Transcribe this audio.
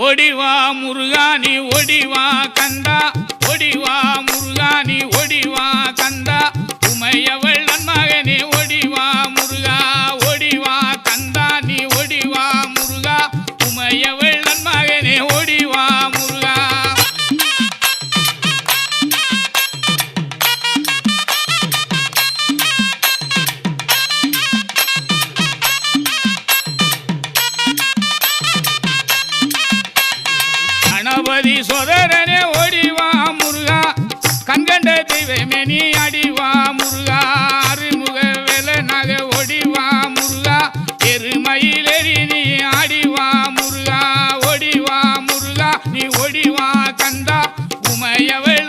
ஓடிவா முருகா நீ ஓடிவா கந்தா ஓடிவா முருகா நீ ஓடிவா கந்தா உமையவள் நன்மகனே ஓடிவா முருகா ஓடிவா கந்தா நீ ஓடிவா முருகா உமையவள் நன்மகனே ஓடிவா முருகா கணபதி சோதரனே ஓடிவா முருகா கண்கண்ட தெய்வமே நீ அடிவா முருகா அருமுக வேலனாக ஓடிவா முருகா எருமயிலேறி நீ ஆடிவா முருகா ஓடிவா முருகா நீ ஓடிவா கந்தா உமையவள்